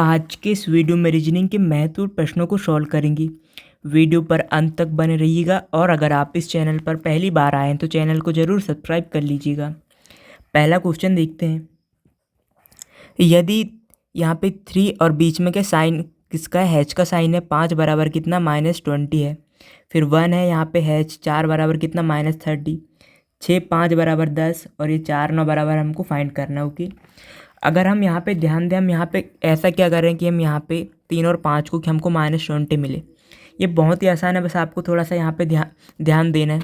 आज के इस वीडियो में रीजनिंग के महत्वपूर्ण प्रश्नों को सॉल्व करेंगे। वीडियो पर अंत तक बने रहिएगा और अगर आप इस चैनल पर पहली बार आए हैं तो चैनल को ज़रूर सब्सक्राइब कर लीजिएगा। पहला क्वेश्चन देखते हैं। यदि यहाँ पे 3 और बीच में क्या साइन किसका है, हैच का साइन है 5 बराबर कितना -20 है। फिर 1 है यहाँ पे हैच 4 बराबर कितना -30, 6 5 बराबर 10 और ये 4 9 बराबर हमको फाइंड करना है। ओके, अगर हम यहाँ पे ध्यान दें, हम यहाँ पे ऐसा क्या करें कि हम यहाँ पे 3 और 5 को कि हमको -20 मिले। ये बहुत ही आसान है, बस आपको थोड़ा सा यहाँ पे ध्यान देना है।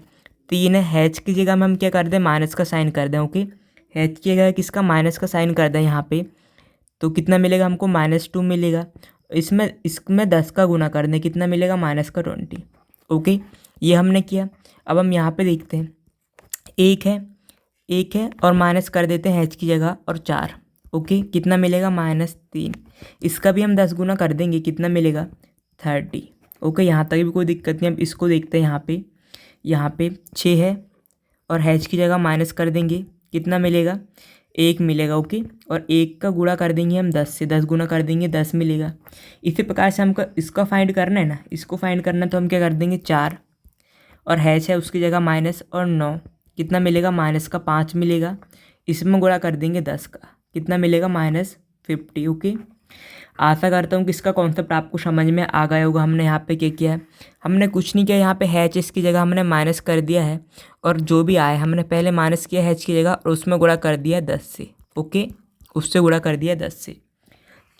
3 है, हैच की जगह में हम क्या कर दें, माइनस का साइन कर दें। ओके, हैच की जगह किसका माइनस का साइन कर दें यहाँ पे, तो कितना मिलेगा हमको -2 मिलेगा। इसमें 10 का गुना कर दें, कितना मिलेगा -20। ओके, ये हमने किया। अब हम यहाँ पे देखते हैं, एक है और माइनस कर देते हैं हैच की जगह और 4। ओके, कितना मिलेगा -3। इसका भी हम 10 गुना कर देंगे, कितना मिलेगा 30। ओके, यहाँ तक भी कोई दिक्कत नहीं। अब इसको देखते हैं, यहाँ पे 6 है और हैच की जगह माइनस कर देंगे, कितना मिलेगा 1 मिलेगा। ओके, और 1 का गुणा कर देंगे हम 10 से, 10 गुना कर देंगे 10 मिलेगा। इसी प्रकार से हमको इसका फाइंड करना है ना, इसको फाइंड करना है तो हम क्या कर देंगे 4 और हैच है उसकी जगह माइनस और 9, कितना मिलेगा -5 मिलेगा। इसमें गुणा कर देंगे 10 का, कितना मिलेगा -50। ओके, आशा करता हूँ कि इसका कॉन्सेप्ट आपको समझ में आ गया होगा। हमने यहाँ पे क्या किया है, हमने कुछ नहीं किया, यहाँ पे हैच इसकी जगह हमने माइनस कर दिया है और जो भी आया हमने पहले माइनस किया हैच की जगह और उसमें गुणा कर दिया 10 से। ओके, उससे गुणा कर दिया 10 से।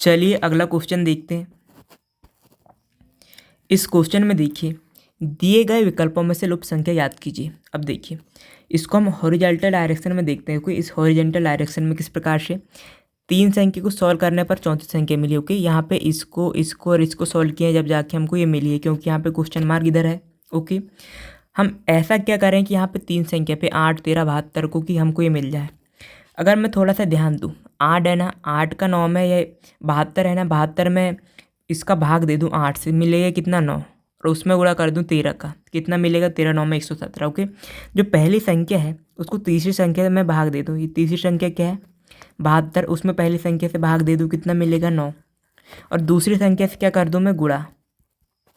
चलिए अगला क्वेश्चन देखते हैं। इस क्वेश्चन में देखिए, दिए गए विकल्पों में से लुप्त संख्या याद कीजिए। अब देखिए, इसको हम हॉरिजॉन्टल डायरेक्शन में देखते हैं कि इस हॉरिजॉन्टल डायरेक्शन में किस प्रकार से 3 संख्या को सॉल्व करने पर 34 संख्या मिली। ओके, यहाँ पे इसको और इसको सॉल्व किया जब जाके हमको ये मिली है, क्योंकि यहाँ पे क्वेश्चन मार्क इधर है। ओके, हम ऐसा क्या करें कि यहाँ पे 3 संख्या पे 8 13 72 को कि हमको ये मिल जाए। अगर मैं थोड़ा सा ध्यान दूँ, 8 है ना, 8 का 9 में, ये 72 है ना, 72 में इसका भाग दे दूँ 8 से, मिलेगा कितना 9 और उसमें गुणा कर दूँ 13 का, कितना मिलेगा 13 9 में 117। ओके, जो पहली संख्या है उसको तीसरी संख्या में भाग दे दूँ। ये तीसरी संख्या क्या है 72, उसमें पहली संख्या से भाग दे दूँ, कितना मिलेगा 9 और दूसरी संख्या से क्या कर दूँ मैं गुणा,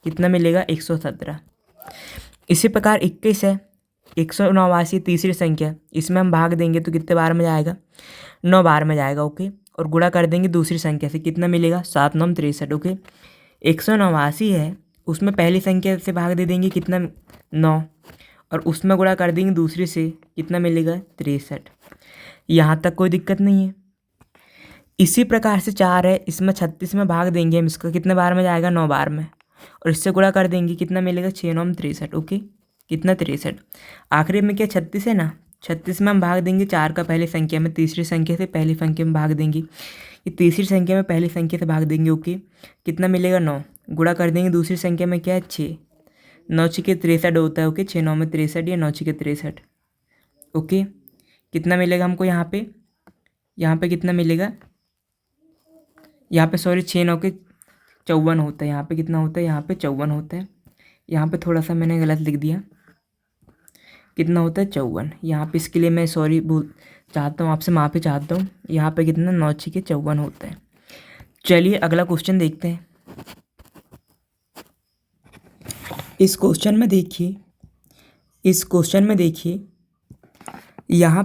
कितना मिलेगा 117। इसी प्रकार 21 है, 189 तीसरी संख्या, इसमें हम भाग देंगे तो कितने बार में जाएगा 9 बार में जाएगा। ओके, और गुणा कर देंगे दूसरी संख्या से, कितना मिलेगा 7 9 63। ओके, 189 है, उसमें पहली संख्या से भाग दे देंगे कितना 9 और उसमें गुणा कर देंगे दूसरी से, कितना मिलेगा 63। यहाँ तक कोई दिक्कत नहीं है। इसी प्रकार से 4 है, इसमें 36 में भाग देंगे हम, इसका कितने बार में जाएगा 9 बार में और इससे गुणा कर देंगे, कितना मिलेगा 6 9 63। ओके, कितना 63। आखिरी में क्या 36 है ना, 36 में हम भाग देंगे 4 का पहली संख्या में, तीसरी संख्या से पहली संख्या में भाग देंगे, ये तीसरी संख्या में पहली संख्या से भाग देंगे। ओके, कितना मिलेगा 9, गुणा कर देंगे दूसरी संख्या में, क्या है 6, 9 6 63 होता है। ओके, 6 9 में 63 या 9 6 63। ओके, कितना मिलेगा हमको यहाँ पे कितना मिलेगा, यहाँ पे सॉरी 6 9 के 54 होता है। यहाँ पे कितना होता है, यहाँ पे 54 होता है। यहाँ पे थोड़ा सा मैंने गलत लिख दिया, कितना होता है 54। यहाँ पे इसके लिए मैं सॉरी चाहता हूँ, आपसे माफ़ी चाहता हूँ। यहाँ पे कितना 9 6 के 54 होता है। चलिए अगला क्वेश्चन देखते हैं। इस क्वेश्चन में देखिए, यहाँ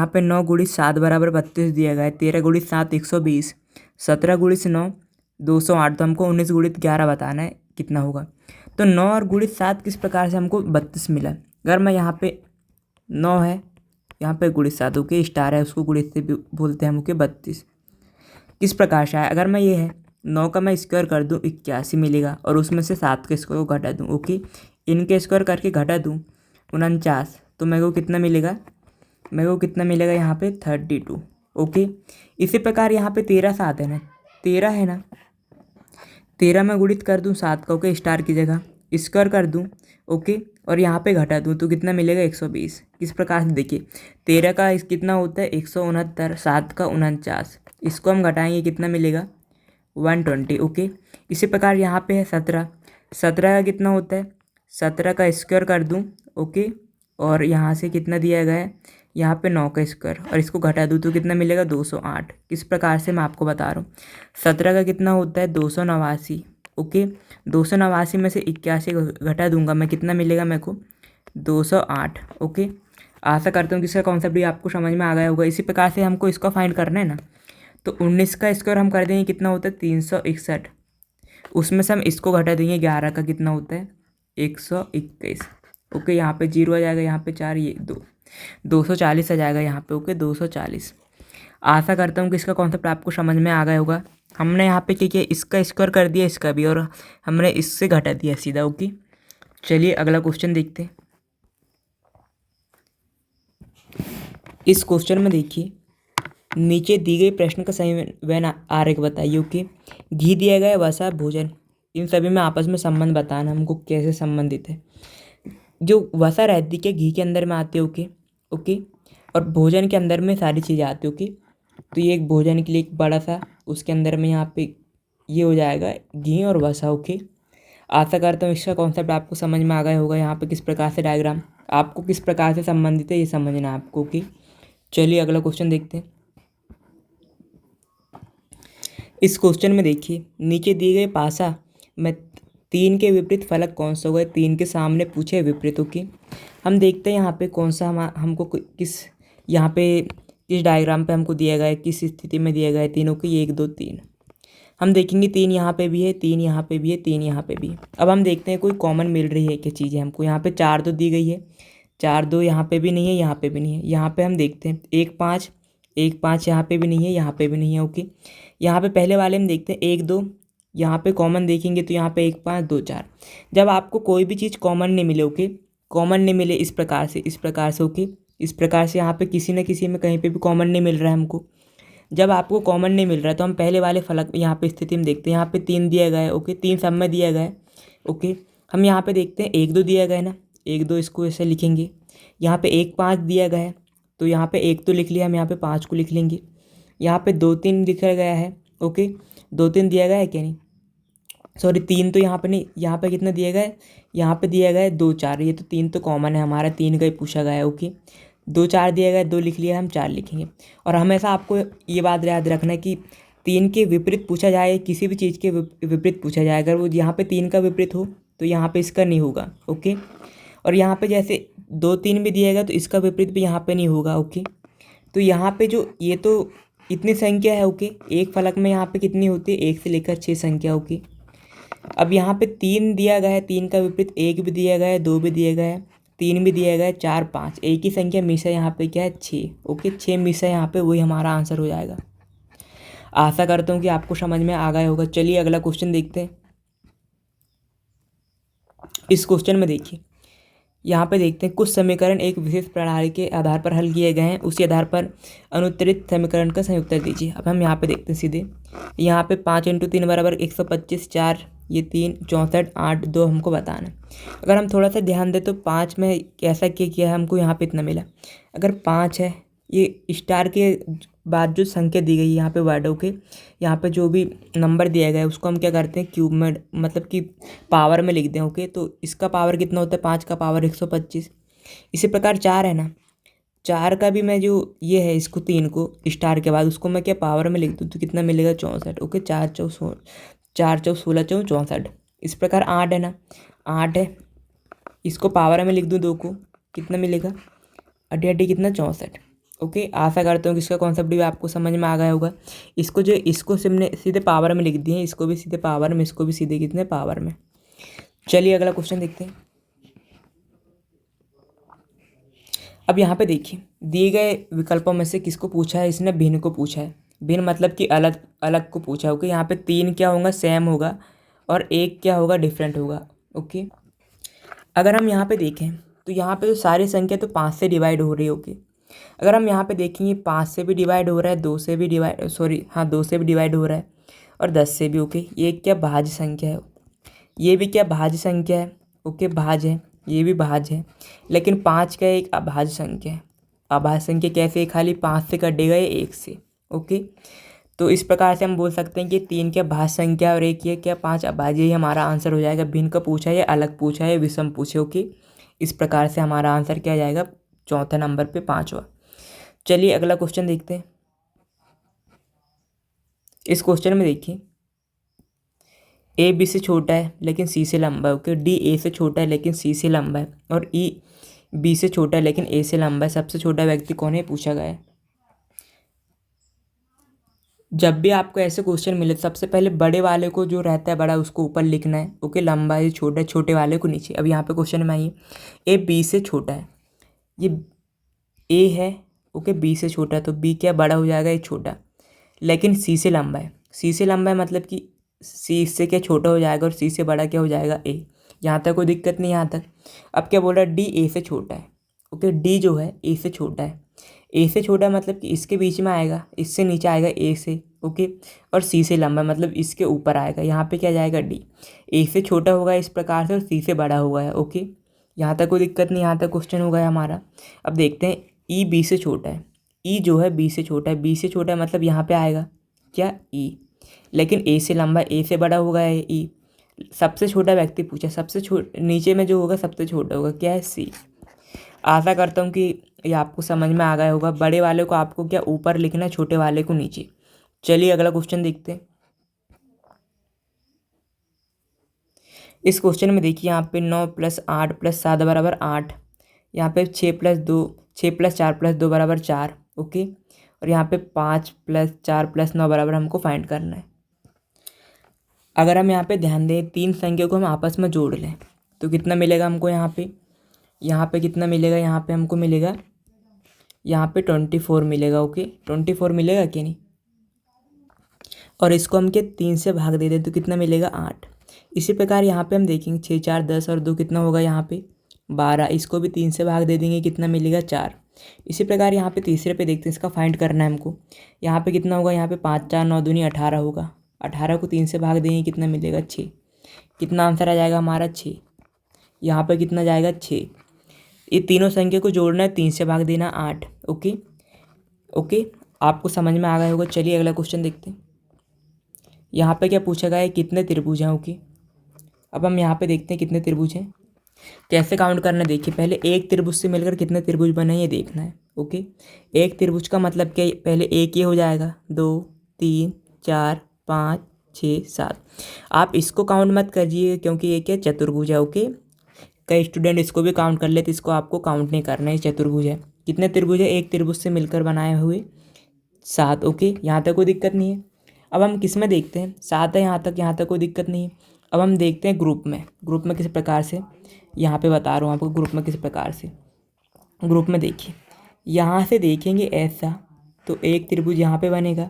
पे 9 गुणित 7 बराबर 32 दिया गया है, 13 गुणित 7 120, 17 गुणित 9 208। तो हमको 19 गुणित 11 बताना है कितना होगा। तो 9 और गुणित 7 किस प्रकार से हमको 32 मिला। अगर मैं यहाँ पे 9 है, यहाँ पे गुणित 7 ओके स्टार है, उसको गुणित से भी बोलते हैं हम। ओके, 32 किस प्रकार से आया, अगर मैं ये है 9 का मैं स्क्वायर कर दूँ 81 मिलेगा और उसमें से 7 के स्क्वायर को घटा दूँ। ओके, इनके स्क्वायर करके घटा दूँ 49, तो मेरे को कितना मिलेगा, यहाँ पे 32। ओके, इसी प्रकार यहाँ पे 13 7 है ना, 13 है ना, 13 में गुणित कर दूँ 7 का, ओके स्टार की जगह स्क्वायर कर दूँ। ओके, और यहाँ पे घटा दूँ तो कितना मिलेगा 120। किस प्रकार से देखिए, 13 का कितना होता है 169, 7 का 49, इसको हम घटाएंगे कितना मिलेगा 120। ओके, इसी प्रकार यहाँ पे है 17 का कितना होता है 17 का स्क्वायर कर दूँ। ओके, और यहाँ से कितना दिया गया है यहाँ पे 9 का स्क्वायर और इसको घटा दूँ तो कितना मिलेगा 208। किस प्रकार से मैं आपको बता रहा हूँ। 17 का कितना होता है 289। ओके 289 में से 81 घटा दूंगा मैं, कितना मिलेगा मेरे को 208। ओके आशा करता हूँ कि इसका कॉन्सेप्ट भी आपको समझ में आ गया होगा। इसी प्रकार से हमको इसका फाइंड करना है ना, तो 19 का स्क्वायर हम कर देंगे कितना होता है 361। उसमें से हम इसको घटा देंगे 11 का कितना होता है 121। ओके यहाँ पे 0 आ जाएगा, यहाँ पे 4, ये 240 आ जाएगा यहाँ पे। ओके 240। आशा करता हूँ कि इसका कॉन्सेप्ट आपको समझ में आ गया होगा। हमने यहाँ पे क्या किया, इसका स्क्वायर कर दिया इसका भी, और हमने इससे घटा दिया सीधा। ओके चलिए अगला क्वेश्चन देखते हैं। इस क्वेश्चन में देखिए, नीचे दी गई प्रश्न का सही वैन आरेख बताइए। ओके घी दिया गया, वसा, भोजन, इन सभी में आपस में संबंध बताना हमको कैसे संबंधित है। जो वसा रहती है घी के अंदर में आती है। ओके ओके और भोजन के अंदर में सारी चीज़ें आती है। ओके तो ये एक भोजन के लिए एक बड़ा सा, उसके अंदर में यहाँ पे ये हो जाएगा घी और वसा। ओके आशा करता हूँ इसका कॉन्सेप्ट आपको समझ में आ गया होगा। यहाँ पे किस प्रकार से डायग्राम आपको किस प्रकार से संबंधित है ये समझना है आपको। ओके चलिए अगला क्वेश्चन देखते हैं। इस क्वेश्चन में देखिए, नीचे दिए गए पासा में 3 के विपरीत फलक कौन सा होगा। 3 के सामने पूछे विपरीत। ओके हम देखते हैं यहाँ पे कौन सा हमको किस यहाँ पे किस डायग्राम पे हमको दिया गया है, किस स्थिति में दिया गया है तीनों की। 1 2 3 हम देखेंगे 3 यहाँ पे भी है, 3 यहाँ पे भी है, 3 यहाँ पे भी है। अब हम देखते हैं कोई कॉमन मिल रही है क्या चीज़ है हमको। यहाँ पे 4 2 दी गई है, 4 2 यहाँ पे भी नहीं है, यहाँ पे भी नहीं है। यहाँ पे हम देखते हैं 1 5, 1 5 यहाँ पे भी नहीं है, यहाँ पे भी नहीं है। ओके यहाँ पे पहले वाले हम देखते हैं 1 2, यहाँ पे कॉमन देखेंगे तो यहाँ पे 1 5 2 4। जब आपको कोई भी चीज़ कॉमन नहीं मिले, ओके कॉमन नहीं मिले इस प्रकार से, ओके इस प्रकार से यहाँ पे किसी न किसी में कहीं पे भी कॉमन नहीं मिल रहा है हमको। जब आपको कॉमन नहीं मिल रहा है तो हम पहले वाले फलक यहाँ पे स्थिति में देखते हैं। यहाँ पे 3 दिया गया है। ओके 3 सब में दिया गया है। ओके हम यहाँ पे देखते हैं 1 2 दिया गया है ना, 1 2 इसको ऐसे लिखेंगे। यहाँ पे 1 5 दिया गया है तो यहाँ पे 1 तो लिख लिया, हम यहाँ पे 5 को लिख लेंगे। यहाँ पे 2 3 लिखा गया है। ओके 2 3 दिया गया है क्या, नहीं सॉरी 3 तो यहाँ पे नहीं, यहाँ पे कितना दिया गया है, यहाँ पे दिया गया है 2 4। ये तो 3 तो कॉमन है हमारा, 3 का ही पूछा गया है। ओके 2 4 दिया गया, 2 लिख लिया, हम 4 लिखेंगे। और हमेशा आपको ये बात याद रखना है कि 3 के विपरीत पूछा जाए, किसी भी चीज़ के विपरीत पूछा जाए, अगर वो यहाँ पे 3 का विपरीत हो तो यहाँ पे इसका नहीं होगा। ओके और यहाँ पे जैसे 2 3 भी दिया गया तो इसका विपरीत भी यहाँ पे नहीं होगा। ओके तो यहाँ पे जो ये तो इतनी संख्या है। ओके एक फलक में यहाँ पे कितनी होती है, 1 से लेकर 6 संख्या। ओके अब यहाँ पे 3 दिया गया है, 3 का विपरीत 1 भी दिया गया है, 2 भी दिया गया है, 3 भी दिया गया है, 4 5, एक ही संख्या मिस है यहाँ पे क्या है 6। ओके 6 मिस है यहाँ पे, वही हमारा आंसर हो जाएगा। आशा करता हूँ कि आपको समझ में आ गया होगा। चलिए अगला क्वेश्चन देखते हैं। इस क्वेश्चन में देखिए, यहाँ पे देखते हैं कुछ समीकरण एक विशेष प्रणाली के आधार पर हल किए गए हैं, उसी आधार पर अनुत्तरित समीकरण का सही उत्तर दीजिए। अब हम यहाँ पे देखते हैं सीधे, यहाँ पे 5 × 3 = 125, 4 ये 3 64 8 2 हमको बताना है। अगर हम थोड़ा सा ध्यान दें तो 5 में कैसा किया है, हमको यहाँ पे इतना मिला। अगर 5 है, ये स्टार के बाद जो संख्या दी गई है यहाँ पे वर्डों के, यहाँ पे जो भी नंबर दिया गया है उसको हम क्या करते हैं क्यूब में, मतलब कि पावर में लिख दें। ओके तो इसका पावर कितना होता है, 5 का पावर 125। इसी प्रकार 4 है ना, 4 का भी मैं जो ये है इसको 3 को स्टार के बाद उसको मैं क्या पावर में लिख दूँ तो कितना मिलेगा 64। ओके 4 4 16 4 64। इस प्रकार 8 है ना, 8 है, इसको पावर में लिख दूँ 2 को, कितना मिलेगा अड्डी अड्डी कितना 64। ओके आशा करता हूँ कि इसका कॉन्सेप्ट भी आपको समझ में आ गया होगा। इसको सीधे पावर में लिख दिए, इसको भी सीधे पावर में, इसको भी सीधे कितने पावर में। चलिए अगला क्वेश्चन देखते हैं। अब यहाँ पे देखिए, दिए गए विकल्पों में से किसको पूछा है, इसने भिन्न को पूछा है। भिन्न मतलब कि अलग अलग को पूछा है। ओके यहाँ पे 3 क्या होगा सेम होगा और 1 क्या होगा डिफरेंट होगा। ओके अगर हम यहाँ पे देखें तो यहाँ पे जो सारी संख्या तो 5 से डिवाइड हो रही है। ओके अगर हम यहाँ पे देखेंगे 5 से भी डिवाइड हो रहा है, 2 से भी डिवाइड 2 से भी डिवाइड हो रहा है और 10 से भी। ओके ये क्या भाज्य संख्या है, ये भी क्या भाज्य संख्या है। ओके भाज्य है, ये भी भाज्य है, लेकिन 5 का एक अभाज्य संख्या है। अभाज्य संख्या कैसे, खाली 5 से कटेगा ये 1 से। ओके तो इस प्रकार से हम बोल सकते हैं कि 3 क्या भाज्य संख्या और 1 ये क्या 5 अभाज्य, ही हमारा आंसर हो जाएगा। भिन्न का पूछा है, अलग पूछा है, विषम पूछे। ओके इस प्रकार से हमारा आंसर क्या जाएगा, चौथे नंबर पे 5वां। चलिए अगला क्वेश्चन देखते हैं। इस क्वेश्चन में देखिए, ए बी से छोटा है लेकिन सी से लंबा है। ओके, डी ए से छोटा है लेकिन सी से लंबा है, और ई बी से छोटा है लेकिन ए से लंबा है। सबसे छोटा व्यक्ति कौन है, पूछा गया है। जब भी आपको ऐसे क्वेश्चन मिले तो सबसे पहले बड़े वाले को जो रहता है बड़ा उसको ऊपर लिखना है। ओके, लंबा है छोटा है, छोटे वाले को नीचे। अब यहाँ पे क्वेश्चन में आइए, ए बी से छोटा है, ये ए है। ओके, बी से छोटा है तो बी क्या बड़ा हो जाएगा, ये छोटा, लेकिन सी से लंबा है। सी से लंबा है मतलब कि सी इससे क्या छोटा हो जाएगा और सी से बड़ा क्या हो जाएगा, ए। यहाँ तक कोई दिक्कत नहीं यहाँ तक। अब क्या बोल रहा है, डी ए से छोटा है। ओके, डी जो है ए से छोटा है। ए से छोटा मतलब कि इसके बीच में आएगा, इससे नीचे आएगा ए से। ओके, और सी से लंबा मतलब इसके ऊपर आएगा, यहाँ पे क्या जाएगा, डी। ए से छोटा होगा इस प्रकार से और सी से बड़ा होगा है। ओके, यहाँ तक कोई दिक्कत नहीं, यहाँ तक क्वेश्चन हो गया हमारा। अब देखते हैं, ई बी से छोटा है। ई जो है बी से छोटा है, बी से छोटा है मतलब यहाँ पे आएगा क्या, ई, लेकिन ए से लंबा, ए से बड़ा होगा है ई। सबसे छोटा व्यक्ति पूछा, सबसे नीचे में जो होगा सबसे छोटा होगा क्या है, सी। आशा करता हूँ कि ये आपको समझ में आ गया होगा। बड़े वाले को आपको क्या ऊपर लिखना है, छोटे वाले को नीचे। चलिए अगला क्वेश्चन देखते हैं। इस क्वेश्चन में देखिए, यहाँ पे 9 + 8 + 7 = 8। यहाँ पे 6 + 2 6 + 4 + 2 = 4। ओके, और यहाँ पे 5 + 4 + 9 = हमको फाइंड करना है। अगर हम यहाँ पे ध्यान दें, तीन संख्या को हम आपस में जोड़ लें तो कितना मिलेगा हमको, यहाँ पे कितना मिलेगा, यहाँ पे हमको मिलेगा, यहाँ पे 24 मिलेगा। ओके, 24 मिलेगा कि नहीं। और इसको हम क्या 3 से भाग दे दें तो कितना मिलेगा, 8। इसी प्रकार यहाँ पे हम देखेंगे 6 × 4 = 10 और 2 कितना होगा, यहाँ पे 12। इसको भी 3 से भाग दे देंगे, कितना मिलेगा, 4। इसी प्रकार यहाँ पे तीसरे पे देखते हैं, इसका फाइंड करना है हमको। यहाँ पे कितना होगा, यहाँ पे 5 × 4 = 9 दूनी 18 होगा। 18 को 3 से भाग देंगे, कितना मिलेगा, 6। कितना आंसर आ जाएगा हमारा, 6। यहाँ पर कितना जाएगा, 6। ये तीनों संख्या को जोड़ना है, 3 से भाग देना, 8। ओके ओके, आपको समझ में आ गया होगा। चलिए अगला क्वेश्चन देखते हैं। यहाँ पे क्या पूछा गया है, कितने त्रिभुज हैं। ओके, अब हम यहाँ पे देखते हैं कितने त्रिभुज हैं। कैसे काउंट करना है, देखिए पहले एक त्रिभुज से मिलकर कितने त्रिभुज बने हैं ये देखना है। ओके, एक त्रिभुज का मतलब क्या, पहले एक ये हो जाएगा, 2 3 4 5 6 7। आप इसको काउंट मत करिए क्योंकि ये क्या चतुर्भुज है। ओके, कई स्टूडेंट इसको भी काउंट कर लेते, इसको आपको काउंट नहीं करना है, चतुर्भुज है। कितने त्रिभुज है, एक त्रिभुज से मिलकर बनाए हुए 7। ओके, यहाँ तक कोई दिक्कत नहीं है। अब हम किस में देखते हैं, 7 है यहाँ तक कोई दिक्कत नहीं है। अब हम देखते हैं ग्रुप में किस प्रकार से, यहाँ पे बता रहा हूँ आपको ग्रुप में किस प्रकार से। ग्रुप में देखिए, यहाँ से देखेंगे ऐसा तो एक त्रिभुज यहाँ पे बनेगा।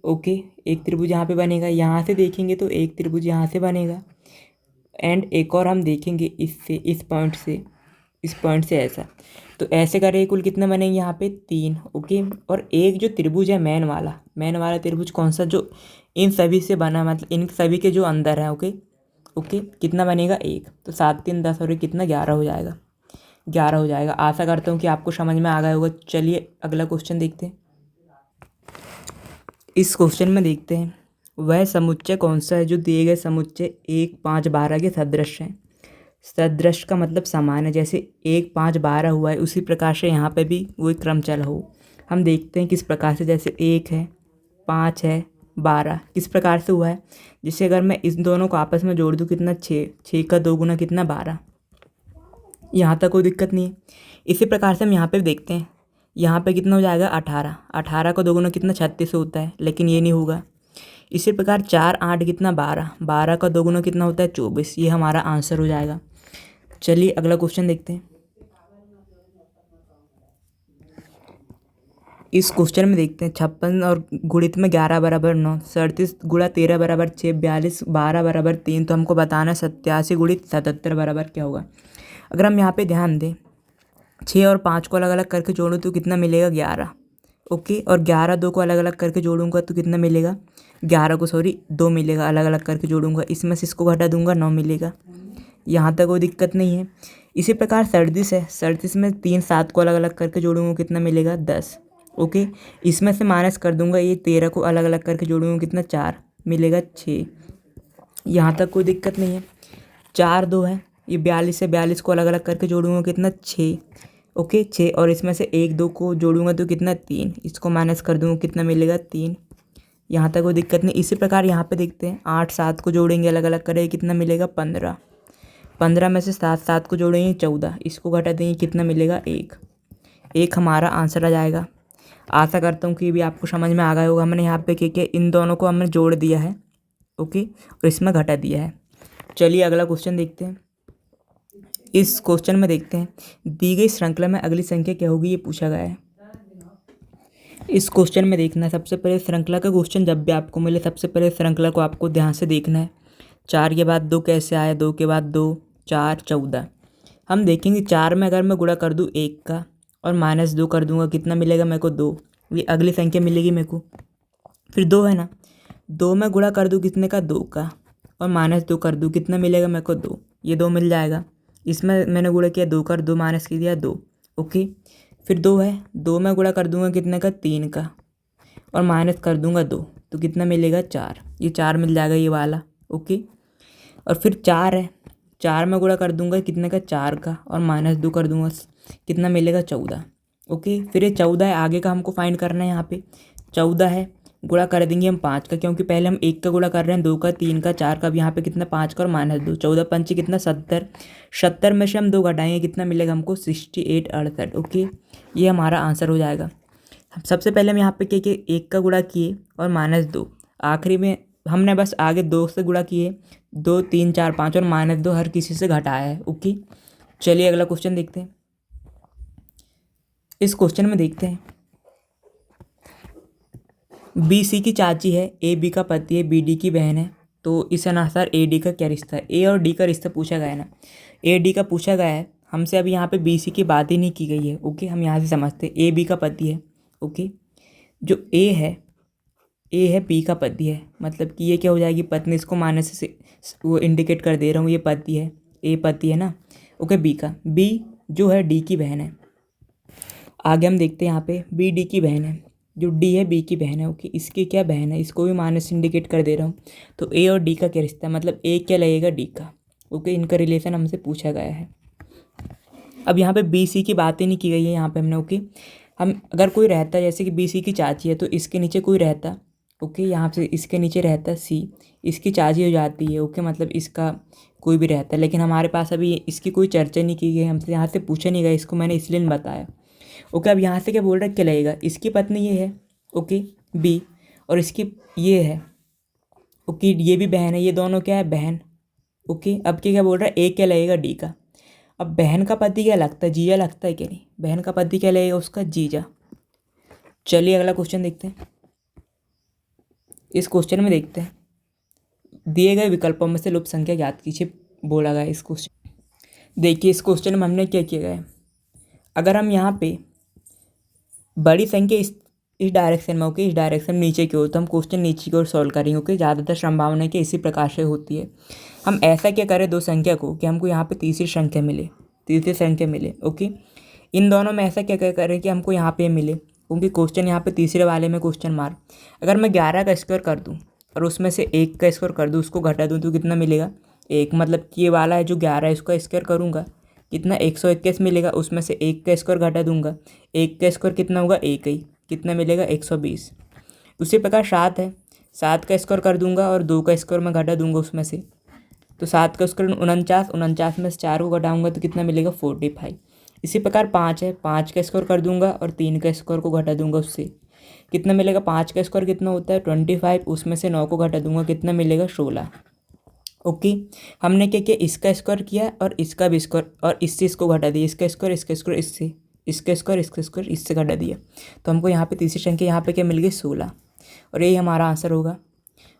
ओके, एक त्रिभुज यहाँ पे बनेगा। यहाँ से देखेंगे तो एक त्रिभुज यहाँ से बनेगा, एंड एक और हम देखेंगे इससे, इस पॉइंट से ऐसा, तो ऐसे करें कुल कितने बनेंगे, यहाँ पे 3। ओके, और एक जो त्रिभुज है मेन वाला त्रिभुज कौन सा, जो इन सभी से बना, मतलब इन सभी के जो अंदर है। ओके, कितना बनेगा, 1। तो 7 × 3 = 10 और ये कितना 11 हो जाएगा, 11 हो जाएगा। आशा करता हूँ कि आपको समझ में आ गया होगा। चलिए अगला क्वेश्चन देखते हैं। इस क्वेश्चन में देखते हैं, वह समुच्चय कौन सा है जो दिए गए समुच्चय 1 5 12 के सदृश है। सदृश का मतलब समान है, जैसे 1 5 12 हुआ है उसी प्रकार से यहाँ पे भी वही क्रम चला हो। हम देखते हैं किस प्रकार से, जैसे 1 है, 5 है, 12 किस प्रकार से हुआ है। जिससे अगर मैं इस दोनों को आपस में जोड़ दूँ, कितना 6, 6 का 2 गुना कितना 12। यहाँ तक कोई दिक्कत नहीं है। इसी प्रकार से हम यहाँ पे देखते हैं, यहाँ पे कितना हो जाएगा, 18। 18 का 2 गुना कितना 36 होता है, लेकिन ये नहीं होगा। इसी प्रकार 4 8 कितना 12, 12 का 2 गुना कितना होता है 24। ये हमारा आंसर हो जाएगा। चलिए अगला क्वेश्चन देखते हैं। इस क्वेश्चन में देखते हैं, 56 और गुणित में 11 = 9, 37 × 13 = 6, 42 12 = 3। तो हमको बताना है 87 × 77 बराबर क्या होगा। अगर हम यहाँ पे ध्यान दें, 6 और 5 को अलग अलग करके जोड़ूँ तो कितना मिलेगा, 11। ओके, और 11 2 को अलग अलग करके जोड़ूंगा तो कितना मिलेगा, 11 को 2 मिलेगा, अलग अलग करके जोड़ूंगा, इसमें से इसको घटा दूंगा, 9 मिलेगा। यहाँ तक कोई दिक्कत नहीं है। इसी प्रकार 37 में 3 7 को अलग अलग करके जोड़ूंगा, कितना मिलेगा, 10। ओके, इसमें से माइनस कर दूंगा, ये 13 को अलग अलग करके जोड़ूंगा, कितना 4 मिलेगा, 6। यहाँ तक कोई दिक्कत नहीं है। 4 2 है, ये 42 को अलग अलग करके जोड़ूंगा, कितना 6। ओके 6 और इसमें से 1 2 को जोड़ूंगा तो कितना 3, इसको माइनस कर दूँगा कितना मिलेगा 3। यहाँ तक कोई दिक्कत नहीं। इसी प्रकार यहाँ पे देखते हैं 8 7 को जोड़ेंगे अलग अलग करेंगे कितना मिलेगा 15। 15 में से 7 7 को जोड़ेंगे 14, इसको घटा देंगे कितना मिलेगा 1 हमारा आंसर आ जाएगा। आशा करता हूँ कि ये भी आपको समझ में आ गया होगा। हमने यहाँ पे क्या इन दोनों को हमने जोड़ दिया है, ओके, और इसमें घटा दिया है। चलिए अगला क्वेश्चन देखते हैं। इस क्वेश्चन में देखते हैं दी गई श्रृंखला में अगली संख्या क्या होगी, ये पूछा गया है। इस क्वेश्चन में देखना है सबसे पहले श्रृंखला का क्वेश्चन जब भी आपको मिले सबसे पहले श्रृंखला को आपको ध्यान से देखना है। 4 के बाद 2 कैसे आया, 2 के बाद 2 4 14। हम देखेंगे 4 में अगर मैं गुणा कर दूँ 1 का और -2 कर दूंगा कितना मिलेगा मेरे को 2, ये अगली संख्या मिलेगी मेरे को। फिर 2 है ना, 2 में गुणा कर दूँ कितने का 2 का और -2 कर दूँ कितना मिलेगा मेरे को 2, ये 2 मिल जाएगा। इसमें मैंने गुणा किया 2 कर 2 माइनस कर दिया 2, ओके। फिर 2 है, 2 में गुणा कर दूंगा कितने का 3 का और माइनस कर दूंगा 2 तो कितना मिलेगा 4, ये 4 मिल जाएगा ये वाला, ओके। और फिर 4 है, 4 में गुणा कर दूंगा कितने का 4 का और -2 कर दूंगा कितना मिलेगा 14, ओके। फिर ये 14 है, आगे का हमको फाइंड करना है। यहाँ पे 14 है, गुणा कर देंगे हम 5 का क्योंकि पहले हम 1 का गुणा कर रहे हैं, 2 का 3 का 4 का। अब यहाँ पे कितना 5 का और -2, 14 पंचे कितना 70, 70 में से हम 2 घटाएंगे कितना मिलेगा हमको 68 68, ओके। ये हमारा आंसर हो जाएगा। सबसे पहले हम यहाँ पे क्या किए 1 का गुणा किए और -2, आखिरी में हमने बस आगे 2 से गुणा किए, 2 3 4 5 और -2 हर किसी से घटाया है, ओके। चलिए अगला क्वेश्चन देखते हैं। इस क्वेश्चन में देखते हैं बी सी की चाची है, ए बी का पति है, बी डी की बहन है, तो इस अनुसार ए डी का क्या रिश्ता है। ए और डी का रिश्ता पूछा गया है ना, ए डी का पूछा गया है हमसे। अभी यहाँ पे बी सी की बात ही नहीं की गई है, ओके। हम यहाँ से समझते हैं ए बी का पति है, ओके। जो ए है बी का पति है, मतलब कि ये क्या हो जाएगी पत्नी, इसको माइनस से वो इंडिकेट कर दे रहा हूँ, ये पति है, ए पति है ना, ओके। बी का, बी जो है डी की बहन है। आगे हम देखते हैं यहाँ पे बी डी की बहन है, जो डी है बी की बहन है, ओके। इसकी क्या बहन है, इसको भी माइनस इंडिकेट कर दे रहा हूँ। तो ए और डी का क्या रिश्ता है, मतलब ए क्या लगेगा डी का, ओके। इनका रिलेशन हमसे पूछा गया है। अब यहाँ पे बी सी की बात ही नहीं की गई है यहाँ पे हमने, ओके। हम अगर कोई रहता जैसे कि बी सी की चाची है तो इसके नीचे कोई रहता, ओके। यहाँ से इसके नीचे रहता सी, इसकी चाची हो जाती है, ओके, मतलब इसका कोई भी रहता है। लेकिन हमारे पास अभी इसकी कोई चर्चा नहीं की गई, हमसे यहाँ से पूछा नहीं गया, इसको मैंने इसलिए नहीं बताया, ओके। अब यहाँ से क्या बोल रहा है क्या लगेगा, इसकी पत्नी ये है, ओके, बी, और इसकी ये है, ओके, ये भी बहन है, ये दोनों क्या है बहन, ओके। अब क्या बोल रहा है ए क्या लगेगा डी का। अब बहन का पति क्या लगता है, जीजा लगता है क्या, नहीं, बहन का पति क्या लगेगा उसका जीजा। चलिए अगला क्वेश्चन देखते हैं। इस क्वेश्चन में देखते हैं दिए गए विकल्पों में से लुप्त संख्या ज्ञात कीजिए, बोला गया इस क्वेश्चन। देखिए इस क्वेश्चन में हमने क्या किया गया, अगर हम यहाँ पे बड़ी संख्या इस डायरेक्शन में, ओके, इस डायरेक्शन में नीचे की ओर, तो हम क्वेश्चन नीचे की ओर सॉल्व करेंगे, ओके। ज़्यादातर संभावना है कि इसी प्रकार से होती है। हम ऐसा क्या करें दो संख्या को कि हमको यहाँ पे तीसरी संख्या मिले, ओके। इन दोनों में ऐसा क्या करें कि हमको यहाँ पे मिले, क्योंकि क्वेश्चन यहाँ पे तीसरे वाले में क्वेश्चन मार्क। अगर मैं 11 का स्क्वायर कर दूँ और उसमें से 1 का स्क्वायर कर दूँ, उसको घटा दूँ तो कितना मिलेगा 1, मतलब कि ये वाला है जो 11 है इसका स्क्वायर करूँगा कितना 121 मिलेगा। उसमें से 1 का स्क्वायर घटा दूंगा, 1 का स्क्वायर कितना होगा 1 ही, कितना मिलेगा 120। उसी प्रकार 7 है, 7 का स्क्वायर कर दूंगा और 2 का स्क्वायर मैं घटा दूंगा उसमें से, तो 7 का स्क्वायर 49 में से 4 को घटाऊंगा तो कितना मिलेगा 45। इसी प्रकार 5 है, 5 का स्क्वायर कर दूंगा और 3 का स्क्वायर को घटा दूंगा उससे, कितना मिलेगा 5 का स्क्वायर कितना होता है 25, उसमें से 9 को घटा दूंगा कितना मिलेगा 16, ओके। हमने क्या किया इसका स्क्वायर किया और इसका भी स्क्वायर और इससे इसको घटा दिया, इसका स्क्वायर इससे, इसका स्क्वायर इससे घटा दिया, तो हमको यहाँ पे तीसरी संख्या यहाँ पे क्या मिल गई 16, और यही हमारा आंसर होगा।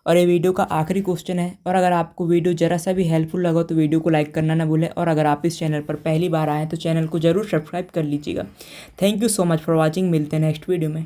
और ये वीडियो का आखिरी क्वेश्चन है। और अगर आपको वीडियो ज़रा सा भी हेल्पफुल लगा तो वीडियो को लाइक करना ना भूलें, और अगर आप इस चैनल पर पहली बार आएँ तो चैनल को ज़रूर सब्सक्राइब कर लीजिएगा। Thank you so much for watching, मिलते हैं नेक्स्ट वीडियो में।